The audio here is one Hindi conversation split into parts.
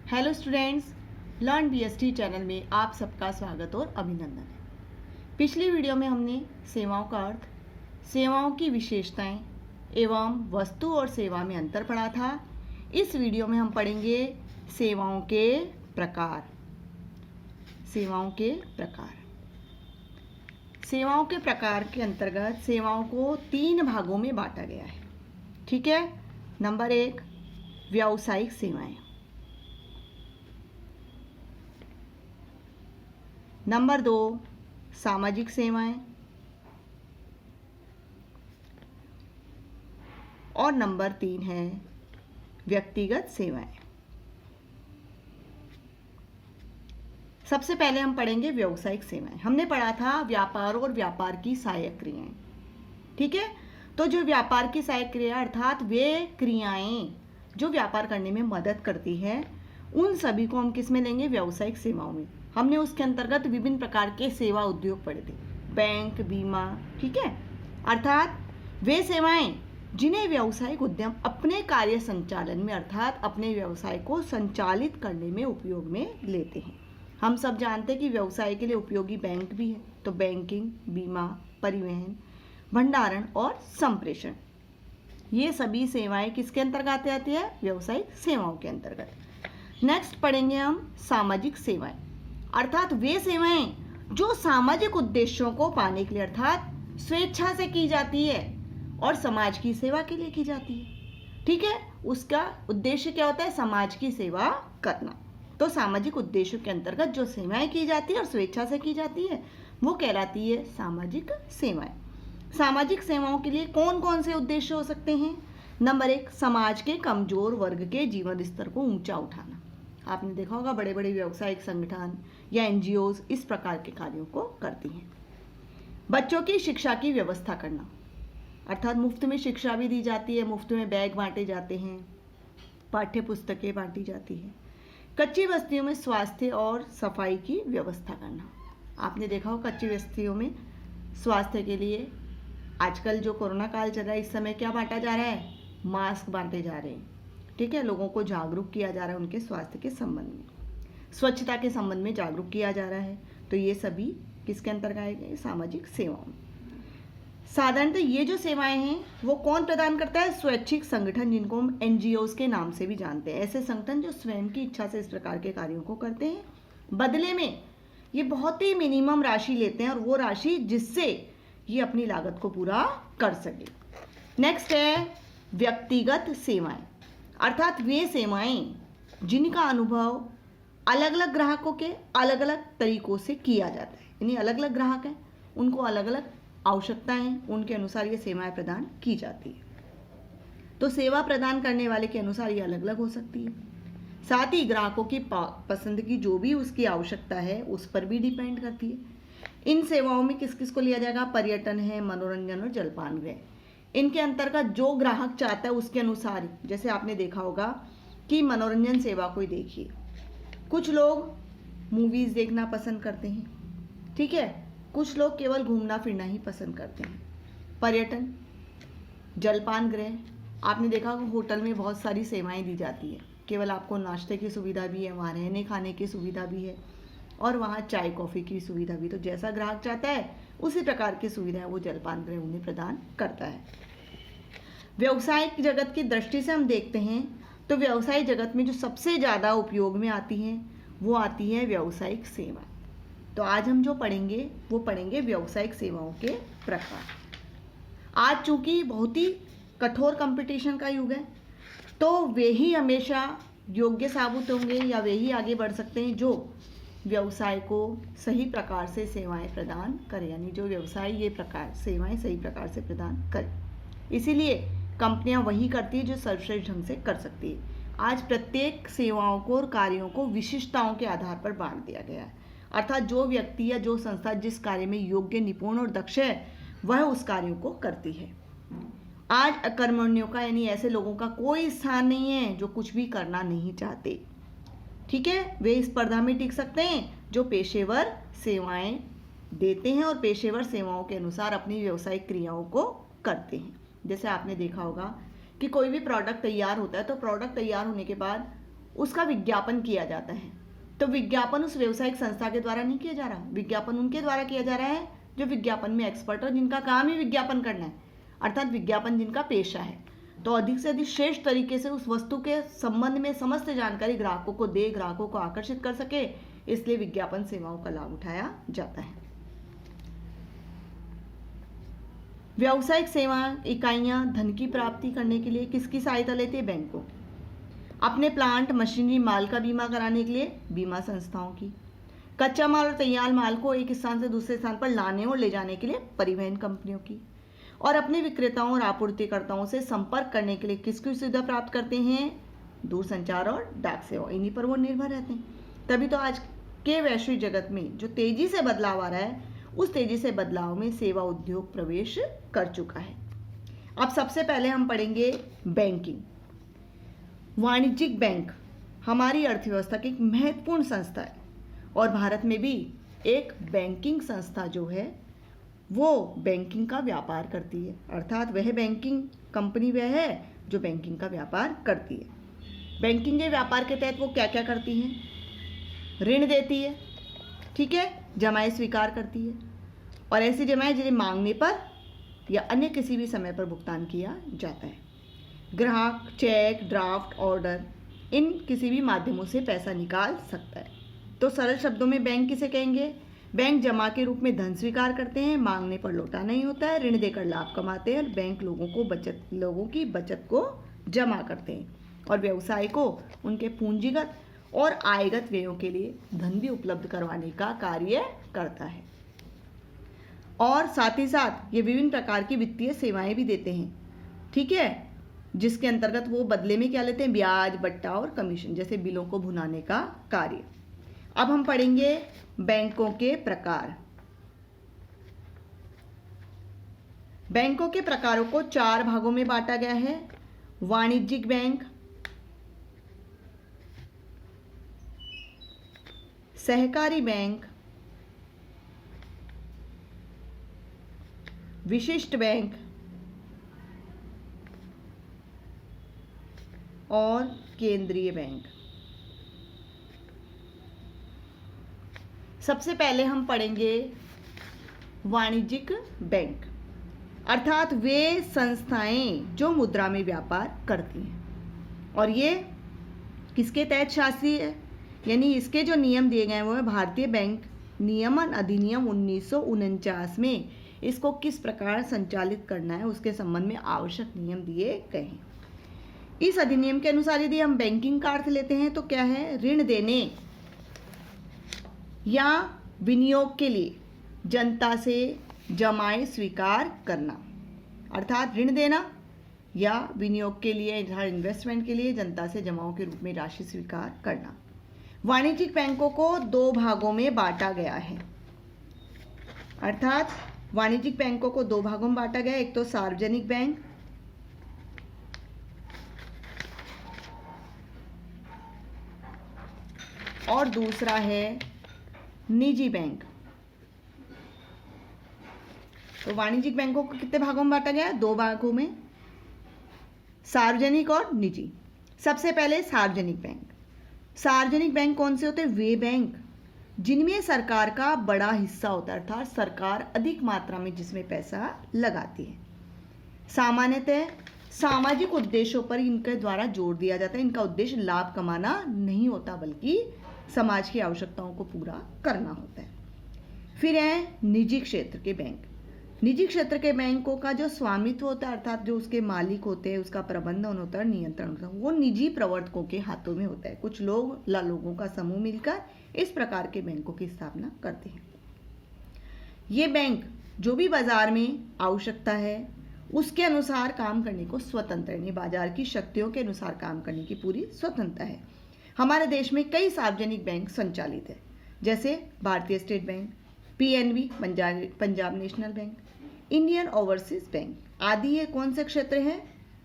Hello students, learn BST channel में आप सबका स्वागत और अभिनंदन है। पिछली वीडियो में हमने सेवाओं का अर्थ, सेवाओं की विशेषताएं एवं वस्तु और सेवा में अंतर पढ़ा था। इस वीडियो में हम पढ़ेंगे सेवाओं के प्रकार। सेवाओं के प्रकार सेवाओं के प्रकार के अंतर्गत सेवाओं को 3 भागों में बांटा गया है। ठीक है। नंबर 1, व्यावसायिक सेवाएं। नंबर 2, सामाजिक सेवाएं। और नंबर 3 है व्यक्तिगत सेवाएं। सबसे पहले हम पढ़ेंगे व्यावसायिक सेवाएं। हमने पढ़ा था व्यापार और व्यापार की सहायक क्रियाएं। ठीक है। तो जो व्यापार की सहायक क्रिया अर्थात वे क्रियाएं जो व्यापार करने में मदद करती है, उन सभी को हम किस में लेंगे? व्यावसायिक सेवाओं में। हमने उसके अंतर्गत विभिन्न प्रकार के सेवा उद्योग पढ़े थे, बैंक, बीमा। ठीक है। अर्थात वे सेवाएं जिन्हें व्यावसायिक उद्यम अपने कार्य संचालन में अर्थात अपने व्यवसाय को संचालित करने में उपयोग में लेते हैं। हम सब जानते हैं कि व्यवसाय के लिए उपयोगी बैंक भी है, तो बैंकिंग, बीमा, परिवहन, भंडारण और संप्रेषण, ये सभी सेवाएं किसके अंतर्गत आती है? व्यावसायिक सेवाओं के अंतर्गत। नेक्स्ट पढ़ेंगे हम सामाजिक सेवाएं। अर्थात वे सेवाएं जो सामाजिक उद्देश्यों को पाने के लिए अर्थात स्वेच्छा से की जाती है और समाज की सेवा के लिए की जाती है। ठीक है। उसका उद्देश्य क्या होता है? समाज की सेवा करना। तो सामाजिक उद्देश्यों के अंतर्गत जो सेवाएं की जाती है और स्वेच्छा से की जाती है वो कहलाती है सामाजिक सेवाएं। सामाजिक सेवाओं के लिए कौन कौन से उद्देश्य हो सकते हैं? नंबर 1, समाज के कमजोर वर्ग के जीवन स्तर को ऊंचा उठाना। आपने देखा होगा बड़े बड़े व्यावसायिक संगठन या एनजीओज इस प्रकार के कार्यों को करती हैं। बच्चों की शिक्षा की व्यवस्था करना, अर्थात मुफ्त में शिक्षा भी दी जाती है, मुफ्त में बैग बांटे जाते हैं, पाठ्य पुस्तकें बांटी जाती है। कच्ची बस्तियों में स्वास्थ्य और सफाई की व्यवस्था करना। आपने देखा हो कच्ची बस्तियों में स्वास्थ्य के लिए आजकल जो कोरोना काल चल रहा है, इस समय क्या बांटा जा रहा है? मास्क बांटे जा रहे हैं। ठीक है। लोगों को जागरूक किया जा रहा है उनके स्वास्थ्य के संबंध में, स्वच्छता के संबंध में जागरूक किया जा रहा है। तो ये सभी किसके अंतर्गत आएंगे? सामाजिक सेवाओं। साधारणतः ये जो सेवाएं हैं वो कौन प्रदान करता है? स्वैच्छिक संगठन, जिनको हम एनजीओज के नाम से भी जानते हैं। ऐसे संगठन जो स्वयं की इच्छा से इस प्रकार के कार्यों को करते हैं। बदले में ये बहुत ही मिनिमम राशि लेते हैं और वो राशि जिससे ये अपनी लागत को पूरा कर सके। नेक्स्ट है व्यक्तिगत सेवाएं। अर्थात वे सेवाएं जिनका अनुभव अलग अलग ग्राहकों के अलग अलग तरीकों से किया जाता है, यानी अलग अलग ग्राहक हैं, उनको अलग अलग आवश्यकताएं, उनके अनुसार ये सेवाएं प्रदान की जाती है। तो सेवा प्रदान करने वाले के अनुसार ये अलग अलग हो सकती है। साथ ही ग्राहकों की पसंद की जो भी उसकी आवश्यकता है उस पर भी डिपेंड करती है। इन सेवाओं में किस किस को लिया जाएगा? पर्यटन है, मनोरंजन और जलपान गृह। इनके अंतर्गत जो ग्राहक चाहता है उसके अनुसार, जैसे आपने देखा होगा कि मनोरंजन सेवा कोई देखिए, कुछ लोग मूवीज़ देखना पसंद करते हैं। ठीक है। कुछ लोग केवल घूमना फिरना ही पसंद करते हैं। पर्यटन, जलपान गृह, आपने देखा होगा होटल में बहुत सारी सेवाएं दी जाती है। केवल आपको नाश्ते की सुविधा भी है, वहाँ रहने खाने की सुविधा भी है और वहाँ चाय कॉफ़ी की सुविधा भी। तो जैसा ग्राहक चाहता है उसी प्रकार की सुविधाएं वो जलपान गृह उन्हें प्रदान करता है। व्यवसायिक जगत की दृष्टि से हम देखते हैं तो व्यवसाय जगत में जो सबसे ज़्यादा उपयोग में आती हैं वो आती है व्यावसायिक सेवा। तो आज हम जो पढ़ेंगे वो पढ़ेंगे व्यावसायिक सेवाओं के प्रकार। आज चूंकि बहुत ही कठोर कंपटीशन का युग है, तो वे ही हमेशा योग्य साबित होंगे या वे ही आगे बढ़ सकते हैं जो व्यवसाय को सही प्रकार से सेवाएं प्रदान करें, यानी जो व्यवसाय ये प्रकार सेवाएं सही प्रकार से प्रदान करें। इसीलिए कंपनियां वही करती है जो सर्वश्रेष्ठ ढंग से कर सकती है। आज प्रत्येक सेवाओं को और कार्यों को विशिष्टताओं के आधार पर बांट दिया गया है। अर्थात जो व्यक्ति या जो संस्था जिस कार्य में योग्य, निपुण और दक्ष है वह उस कार्यों को करती है। आज अकर्मण्यों का, यानी ऐसे लोगों का कोई स्थान नहीं है जो कुछ भी करना नहीं चाहते। ठीक है। वे इस स्पर्धा में टिक सकते हैं जो पेशेवर सेवाएं देते हैं और पेशेवर सेवाओं के अनुसार अपनी व्यावसायिक क्रियाओं को करते हैं। जैसे आपने देखा होगा कि कोई भी प्रोडक्ट तैयार होता है तो प्रोडक्ट तैयार होने के बाद उसका विज्ञापन किया जाता है। तो विज्ञापन उस व्यावसायिक संस्था के द्वारा नहीं किया जा रहा, विज्ञापन उनके द्वारा किया जा रहा है जो विज्ञापन में एक्सपर्ट हो, जिनका काम ही विज्ञापन करना है, अर्थात विज्ञापन जिनका पेशा है। तो अधिक से अधिक श्रेष्ठ तरीके से उस वस्तु के संबंध में समस्त जानकारी ग्राहकों को दे, ग्राहकों को आकर्षित कर सके, इसलिए विज्ञापन सेवाओं का लाभ उठाया जाता है। व्यावसायिक सेवा इकाइयां धन की प्राप्ति करने के लिए किसकी सहायता लेती है? बैंकों। अपने प्लांट, मशीनरी, माल का बीमा कराने के लिए बीमा संस्थाओं की। कच्चा माल और तैयार माल को एक स्थान से दूसरे स्थान पर लाने और ले जाने के लिए परिवहन कंपनियों की। और अपने विक्रेताओं और आपूर्तिकर्ताओं से संपर्क करने के लिए किसकी सुविधा प्राप्त करते हैं? दूरसंचार और डाक सेवा, इन्हीं पर वो निर्भर रहते हैं। तभी तो आज के वैश्विक जगत में जो तेजी से बदलाव आ रहा है, उस तेजी से बदलाव में सेवा उद्योग प्रवेश कर चुका है। अब सबसे पहले हम पढ़ेंगे बैंकिंग। वाणिज्यिक बैंक हमारी अर्थव्यवस्था की एक महत्वपूर्ण संस्था है और भारत में भी एक बैंकिंग संस्था जो है वो बैंकिंग का व्यापार करती है, अर्थात वह बैंकिंग कंपनी वह है जो बैंकिंग का व्यापार करती है। बैंकिंग के व्यापार के तहत वो क्या क्या करती हैं? ऋण देती है, ठीक है, जमाएं स्वीकार करती है और ऐसी जमाएं जिन्हें मांगने पर या अन्य किसी भी समय पर भुगतान किया जाता है। ग्राहक चेक, ड्राफ्ट, ऑर्डर, इन किसी भी माध्यमों से पैसा निकाल सकता है। तो सरल शब्दों में बैंक किसे कहेंगे? बैंक जमा के रूप में धन स्वीकार करते हैं, मांगने पर लौटा नहीं होता है, ऋण देकर लाभ कमाते हैं और बैंक लोगों की बचत को जमा करते हैं और व्यवसाय को उनके पूंजीगत और आयगत व्ययों के लिए धन भी उपलब्ध करवाने का कार्य करता है। और साथ ही साथ ये विभिन्न प्रकार की वित्तीय सेवाएं भी देते हैं, ठीक है, जिसके अंतर्गत वो बदले में क्या लेते हैं? ब्याज, बट्टा और कमीशन जैसे बिलों को भुनाने का कार्य। अब हम पढ़ेंगे बैंकों के प्रकार। बैंकों के प्रकारों को 4 भागों में बांटा गया है। वाणिज्यिक बैंक, सहकारी बैंक, विशिष्ट बैंक और केंद्रीय बैंक। सबसे पहले हम पढ़ेंगे वाणिज्यिक बैंक, अर्थात वे संस्थाएं जो मुद्रा में व्यापार करती हैं और ये किसके तहत शासी है, यानी इसके जो नियम दिए गए हैं वो है भारतीय बैंक नियमन अधिनियम 1949 में इसको किस प्रकार संचालित करना है उसके संबंध में आवश्यक नियम दिए गए हैं। इस अधिनियम के अनुसार यदि हम बैंकिंग का अर्थ लेते हैं तो क्या है? ऋण देने या विनियोग के लिए जनता से जमाएं स्वीकार करना, अर्थात ऋण देना या विनियोग के लिए, इन्वेस्टमेंट के लिए जनता से जमाओं के रूप में राशि स्वीकार करना। वाणिज्यिक बैंकों को 2 भागों में बांटा गया है, अर्थात वाणिज्यिक बैंकों को 2 भागों में बांटा गया है। एक तो सार्वजनिक बैंक और दूसरा है निजी बैंक। तो वाणिज्यिक बैंकों को कितने भागों में बांटा गया है? 2 भागों में, सार्वजनिक और निजी। सबसे पहले सार्वजनिक बैंक। सार्वजनिक बैंक कौन से होते हैं? वे बैंक जिनमें सरकार का बड़ा हिस्सा होता है, अर्थात सरकार अधिक मात्रा में जिसमें पैसा लगाती है। सामान्यतः सामाजिक उद्देश्यों पर इनके द्वारा जोर दिया जाता है। इनका उद्देश्य लाभ कमाना नहीं होता बल्कि समाज की आवश्यकताओं को पूरा करना होता है। फिर है निजी क्षेत्र के बैंक। निजी क्षेत्र के बैंकों का जो स्वामित्व होता है, अर्थात जो उसके मालिक होते हैं, उसका प्रबंधन होता है, नियंत्रण होता है, वो निजी प्रवर्तकों के हाथों में होता है। कुछ लोगों का समूह मिलकर इस प्रकार के बैंकों की स्थापना करते हैं। ये बैंक जो भी बाजार में आवश्यकता है उसके अनुसार काम करने को स्वतंत्र है, बाजार की शक्तियों के अनुसार काम करने की पूरी स्वतंत्रता है। हमारे देश में कई सार्वजनिक बैंक संचालित है, जैसे भारतीय state bank, PNB Punjab national bank, Indian overseas bank आदि। ये कौन से क्षेत्र हैं?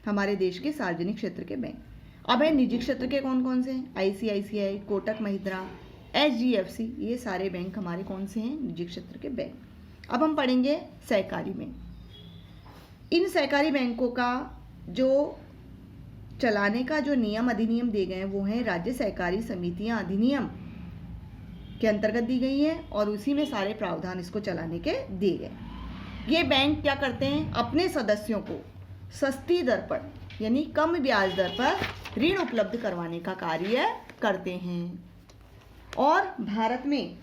हमारे देश के सार्वजनिक क्षेत्र के बैंक। अब है निजी क्षेत्र के कौन कौन से हैं? आईसीआईसीआई, कोटक महिंद्रा, एचडीएफसी, ये सारे बैंक हमारे कौन से हैं? निजी क्षेत्र के बैंक। अब हम पढ़ेंगे सहकारी बैंक। इन सहकारी बैंकों का जो चलाने का जो नियम अधिनियम दिए गए हैं वो हैं राज्य सहकारी समितियां अधिनियम के अंतर्गत दी गई है और उसी में सारे प्रावधान इसको चलाने के दिए गए। ये बैंक क्या करते हैं, अपने सदस्यों को सस्ती दर पर यानी कम ब्याज दर पर ऋण उपलब्ध करवाने का कार्य करते हैं। और भारत में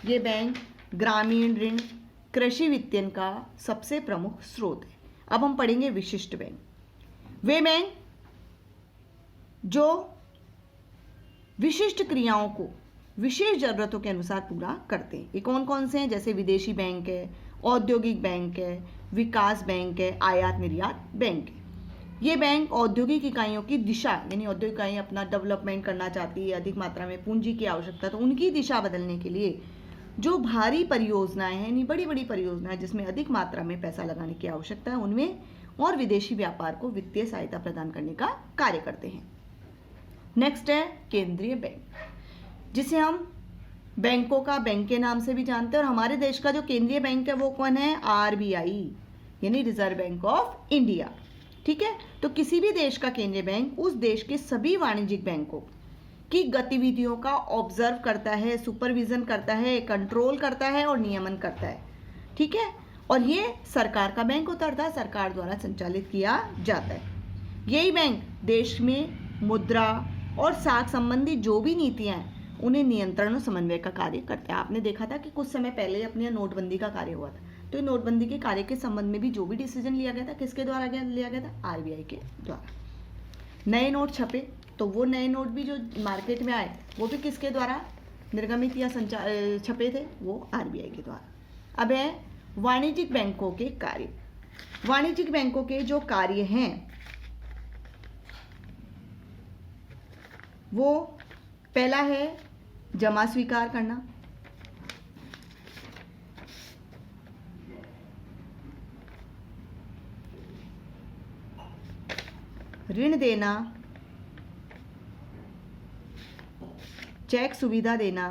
ये बैंक ग्रामीण ऋण कृषि वित्तन का सबसे प्रमुख स्रोत है। अब हम पढ़ेंगे विशिष्ट बैंक। वे बैंक जो विशिष्ट क्रियाओं को विशेष जरूरतों के अनुसार पूरा करते हैं। ये कौन कौन से हैं, जैसे विदेशी बैंक है, औद्योगिक बैंक है, विकास बैंक है, आयात निर्यात बैंक है। ये बैंक औद्योगिक इकाइयों की दिशा यानी औद्योगिक इकाइयाँ अपना डेवलपमेंट करना चाहती है, अधिक मात्रा में पूंजी की आवश्यकता, तो उनकी दिशा बदलने के लिए जो भारी परियोजनाएं हैं यानी बड़ी बड़ी परियोजनाएं जिसमें अधिक मात्रा में पैसा लगाने की आवश्यकता है उनमें और विदेशी व्यापार को वित्तीय सहायता प्रदान करने का कार्य करते हैं। नेक्स्ट है केंद्रीय बैंक, जिसे हम बैंकों का बैंक के नाम से भी जानते हैं। और हमारे देश का जो केंद्रीय बैंक है वो कौन है, आरबीआई यानी रिजर्व बैंक ऑफ इंडिया। ठीक है, तो किसी भी देश का केंद्रीय बैंक उस देश के सभी वाणिज्यिक बैंकों की गतिविधियों का ऑब्जर्व करता है, सुपरविजन करता है, कंट्रोल करता है और नियमन करता है। ठीक है, और ये सरकार का बैंक होता है, सरकार द्वारा संचालित किया जाता है। यही बैंक देश में मुद्रा और साख संबंधी जो भी नीतियां हैं उन्हें नियंत्रण और समन्वय का कार्य करते हैं। आपने देखा था कि कुछ समय पहले अपने नोटबंदी का कार्य हुआ था, तो नोटबंदी के कार्य के संबंध में भी जो भी डिसीजन लिया गया था किसके द्वारा लिया गया था, आरबीआई के द्वारा। नए नोट छपे तो वो नए नोट भी जो मार्केट में आए वो भी किसके द्वारा निर्गमित या छपे थे, वो आरबीआई के द्वारा। अब है वाणिज्यिक बैंकों के कार्य। वाणिज्यिक बैंकों के जो कार्य हैं वो पहला है जमा स्वीकार करना, ऋण देना, चेक सुविधा देना,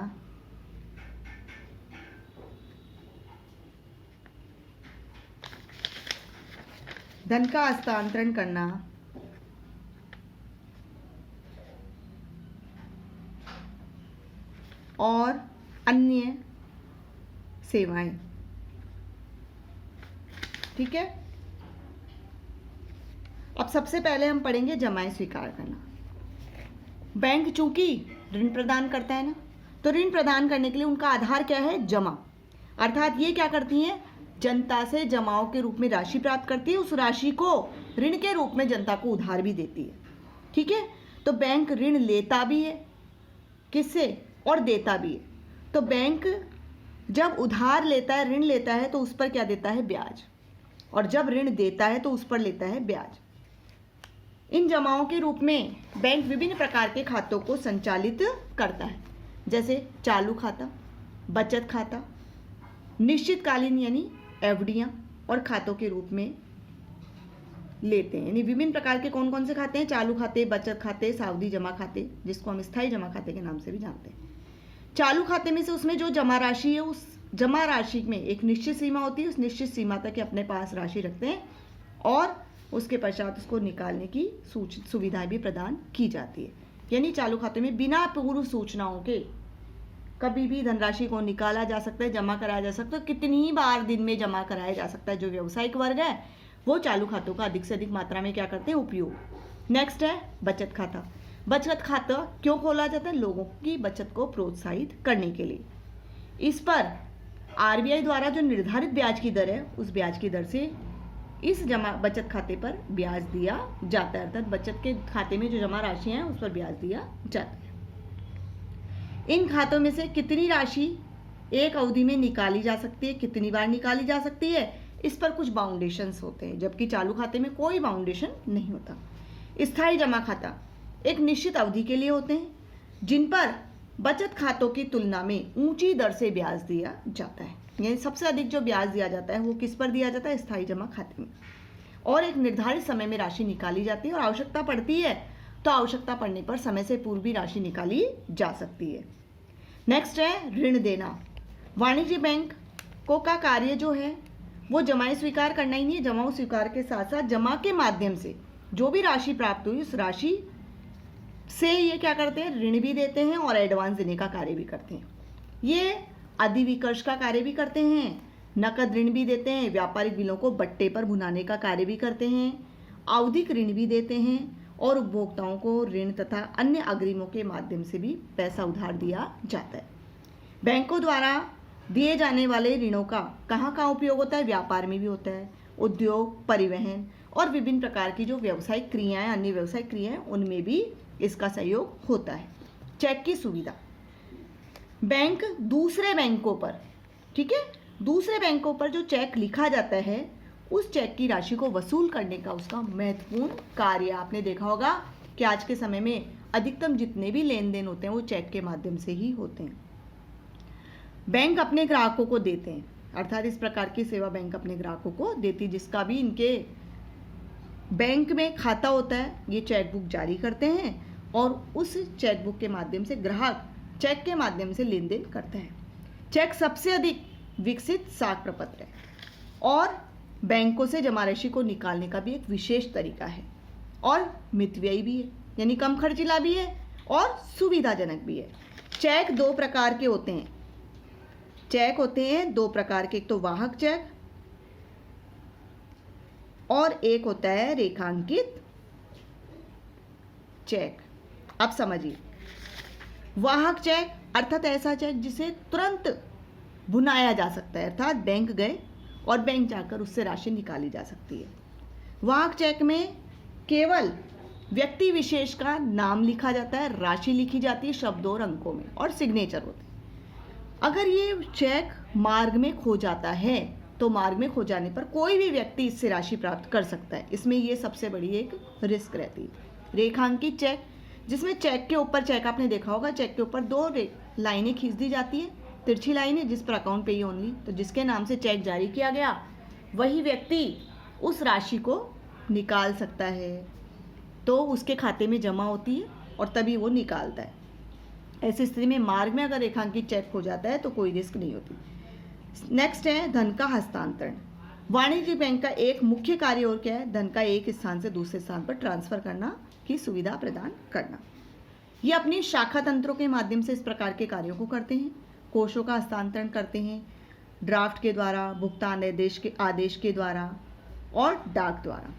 धन का हस्तांतरण करना, और अन्य सेवाएं। ठीक है, अब सबसे पहले हम पढ़ेंगे जमाएं स्वीकार करना। बैंक चूंकि ऋण प्रदान करता है ना, तो ऋण प्रदान करने के लिए उनका आधार क्या है, जमा। अर्थात ये क्या करती हैं, जनता से जमाओं के रूप में राशि प्राप्त करती है, उस राशि को ऋण के रूप में जनता को उधार भी देती है। ठीक है, तो बैंक ऋण लेता भी है किससे और देता भी है। तो बैंक जब उधार लेता है, ऋण लेता है, तो उस पर क्या देता है, ब्याज, और जब ऋण देता है तो उस पर लेता है ब्याज। इन जमाओं के रूप में बैंक विभिन्न प्रकार के खातों को संचालित करता है, जैसे चालू खाता, बचत खाता, निश्चितकालीन यानी एफडियां, और खातों के रूप में लेते हैं। यानी विभिन्न प्रकार के कौन कौन से खाते हैं, चालू खाते, बचत खाते, सावधि जमा खाते, जिसको हम स्थायी जमा खाते के नाम से भी जानते हैं। चालू खाते में से उसमें जो जमा राशि है, उस जमा राशि में एक निश्चित सीमा होती है, उस निश्चित सीमा तक अपने पास राशि रखते हैं और उसके पश्चात उसको निकालने की सुविधाएं भी प्रदान की जाती है। यानी चालू खाते में बिना पूर्व सूचनाओं के कभी भी धनराशि को निकाला जा सकता है, जमा कराया जा सकता है, कितनी ही बार दिन में जमा कराया जा सकता है। जो व्यावसायिक वर्ग है वो चालू खातों का अधिक से अधिक मात्रा में क्या करते हैं, उपयोग। नेक्स्ट है बचत खाता। बचत खाता क्यों खोला जाता है, लोगों की बचत को प्रोत्साहित करने के लिए। इस पर आरबीआई द्वारा जो निर्धारित ब्याज की दर है, उस ब्याज की दर से इस बचत खाते पर ब्याज दिया जाता है। अर्थात बचत के खाते में जो जमा राशि है उस पर ब्याज दिया जाता है। इन खातों में से कितनी राशि एक अवधि में निकाली जा सकती है, कितनी बार निकाली जा सकती है, इस पर कुछ बाउंडेशंस होते हैं, जबकि चालू खाते में कोई बाउंडेशन नहीं होता। स्थायी जमा खाता एक निश्चित अवधि के लिए होते हैं, जिन पर बचत खातों की तुलना में ऊंची दर से ब्याज दिया जाता है। यानी सबसे अधिक जो ब्याज दिया जाता है वो किस पर दिया जाता है, स्थायी जमा खाते में, और एक निर्धारित समय में राशि निकाली जाती है, और आवश्यकता पड़ती है तो आवश्यकता पड़ने पर समय से पूर्व भी राशि निकाली जा सकती है। नेक्स्ट है ऋण देना। वाणिज्य बैंकों का कार्य जो है वो जमाएं स्वीकार करना ही नहीं है, जमाओं स्वीकार के साथ साथ जमा के माध्यम से जो भी राशि प्राप्त हुई उस राशि से ये क्या करते हैं, ऋण भी देते हैं और एडवांस देने का कार्य भी करते हैं। ये अधिविकर्ष का कार्य भी करते हैं, नकद ऋण भी देते हैं, व्यापारिक बिलों को बट्टे पर भुनाने का कार्य भी करते हैं, आवधिक ऋण भी देते हैं और उपभोक्ताओं को ऋण तथा अन्य अग्रिमों के माध्यम से भी पैसा उधार दिया जाता है। बैंकों द्वारा दिए जाने वाले ऋणों का कहाँ कहाँ उपयोग होता है, व्यापार में भी होता है, उद्योग, परिवहन और विभिन्न प्रकार की जो व्यावसायिक क्रियाएं, अन्य व्यावसायिक क्रियाएं, उनमें भी इसका सहयोग होता है। चेक की सुविधा, बैंक दूसरे बैंकों पर, ठीक है, दूसरे बैंकों पर जो चेक लिखा जाता है उस चेक की राशि को वसूल करने का उसका महत्वपूर्ण कार्य। आपने देखा होगा कि आज के समय में अधिकतम जितने भी लेन देन होते हैं वो चेक के माध्यम से ही होते हैं। बैंक अपने ग्राहकों को देते हैं, अर्थात इस प्रकार की सेवा बैंक अपने ग्राहकों को देती, जिसका भी इनके बैंक में खाता होता है, ये चेक बुक जारी करते हैं और उस चेक बुक के माध्यम से ग्राहक चेक के माध्यम से लेन देन करता है। चेक सबसे अधिक विकसित साख प्रपत्र है और बैंकों से जमा राशि को निकालने का भी एक विशेष तरीका है और मितव्ययी भी है, यानी कम खर्चीला भी है और सुविधाजनक भी है। चेक दो प्रकार के होते हैं, चेक होते हैं दो प्रकार के, एक तो वाहक चेक और एक होता है रेखांकित चेक। अब समझिए, वाहक चेक अर्थात ऐसा चेक जिसे तुरंत भुनाया जा सकता है, अर्थात बैंक गए और बैंक जाकर उससे राशि निकाली जा सकती है। वाहक चेक में केवल व्यक्ति विशेष का नाम लिखा जाता है, राशि लिखी जाती है शब्दों और अंकों में और सिग्नेचर होते हैं। अगर ये चेक मार्ग में खो जाता है तो मार्ग में खो जाने पर कोई भी व्यक्ति इससे राशि प्राप्त कर सकता है, इसमें ये सबसे बड़ी एक रिस्क रहती है। रेखांकित चेक, जिसमें चेक के ऊपर, चेक आपने देखा होगा, चेक के ऊपर दो लाइनें खींच दी जाती है, तिरछी लाइनें, जिस पर अकाउंट पे ओनली, तो जिसके नाम से चेक जारी किया गया वही व्यक्ति उस राशि को निकाल सकता है, तो उसके खाते में जमा होती है और तभी वो निकालता है। ऐसी स्थिति में मार्ग में अगर रेखांकित चेक हो जाता है तो कोई रिस्क नहीं होती। नेक्स्ट है धन का हस्तांतरण। वाणिज्यिक बैंक का एक मुख्य कार्य और क्या है, धन का एक स्थान से दूसरे स्थान पर ट्रांसफर करना की सुविधा प्रदान करना। ये अपनी शाखा तंत्रों के माध्यम से इस प्रकार के कार्यों को करते हैं। कोषों का हस्तांतरण करते हैं, ड्राफ्ट के द्वारा, भुगतान आदेश के द्वारा और डाक द्वारा।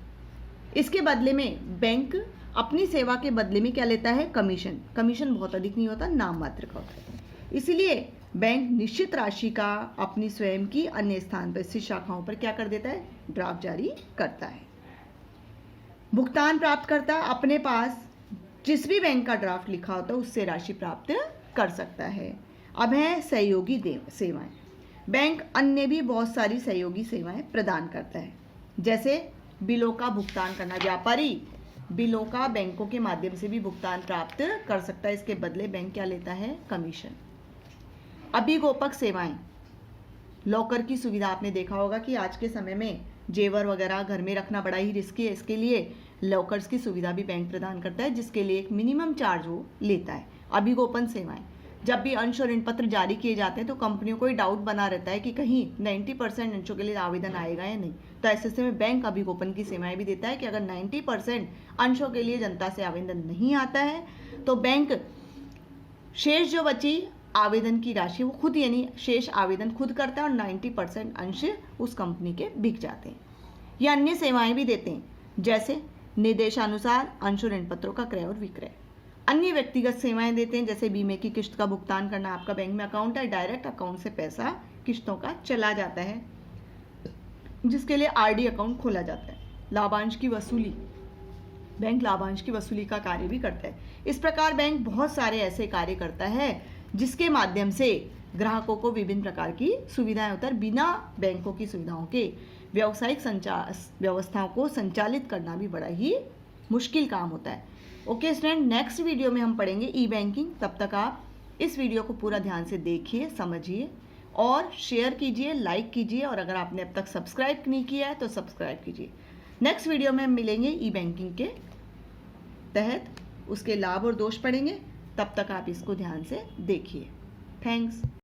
इसके बदले में बैंक अपनी सेवा के बदले में क्या लेता है, कमीशन। कमीशन बहुत अधिक नहीं होता, नाम मात्र का होता है। इसीलिए बैंक निश्चित राशि का अपनी स्वयं की अन्य स्थान पर स्थित शाखाओं पर क्या कर देता है, ड्राफ्ट जारी करता है। भुगतान प्राप्त करता अपने पास जिस भी बैंक का ड्राफ्ट लिखा होता है उससे राशि प्राप्त कर सकता है। अब है सहयोगी सेवाएं। बैंक अन्य भी बहुत सारी सहयोगी सेवाएं प्रदान करता है, जैसे बिलों का भुगतान करना। व्यापारी बिलों का बैंकों के माध्यम से भी भुगतान प्राप्त कर सकता है, इसके बदले बैंक क्या लेता है, कमीशन। अभिगोपक सेवाएं, लॉकर की सुविधा। आपने देखा होगा कि आज के समय में जेवर वगैरह घर में रखना बड़ा ही रिस्की है, इसके लिए लॉकर्स की सुविधा भी बैंक प्रदान करता है, जिसके लिए एक मिनिमम चार्ज वो लेता है। अभिगोपन सेवाएं, जब भी अंश और ऋण पत्र जारी किए जाते हैं तो कंपनियों को ही डाउट बना रहता है कि कहीं 90% अंशों के लिए आवेदन आएगा या नहीं, तो ऐसे में बैंक अभिगोपन की सेवाएं भी देता है कि अगर 90% अंशों के लिए जनता से आवेदन नहीं आता है तो बैंक शेष जो बची आवेदन की राशि वो खुद, यानी शेष आवेदन खुद करता है और 90% अंश उस कंपनी के बिक जाते हैं। या अन्य सेवाएं भी देते हैं, जैसे निर्देशानुसार अंश और ऋण पत्रों का क्रय और विक्रय। अन्य व्यक्तिगत सेवाएं देते हैं, जैसे बीमे की किस्त का भुगतान करना। आपका बैंक में अकाउंट है, डायरेक्ट अकाउंट से पैसा किस्तों का चला जाता है, जिसके लिए आरडी अकाउंट खोला जाता है। लाभांश की वसूली, बैंक लाभांश की वसूली का कार्य भी करता है। इस प्रकार बैंक बहुत सारे ऐसे कार्य करता है जिसके माध्यम से ग्राहकों को विभिन्न प्रकार की सुविधाएं होता है। बिना बैंकों की सुविधाओं के व्यावसायिक व्यवस्थाओं को संचालित करना भी बड़ा ही मुश्किल काम होता है। ओके स्टूडेंट, नेक्स्ट वीडियो में हम पढ़ेंगे ई बैंकिंग। तब तक आप इस वीडियो को पूरा ध्यान से देखिए, समझिए और शेयर कीजिए, लाइक कीजिए, और अगर आपने अब तक सब्सक्राइब नहीं किया है तो सब्सक्राइब कीजिए। नेक्स्ट वीडियो में हम मिलेंगे ई बैंकिंग के तहत, उसके लाभ और दोष पढ़ेंगे। तब तक आप इसको ध्यान से देखिए। थैंक्स।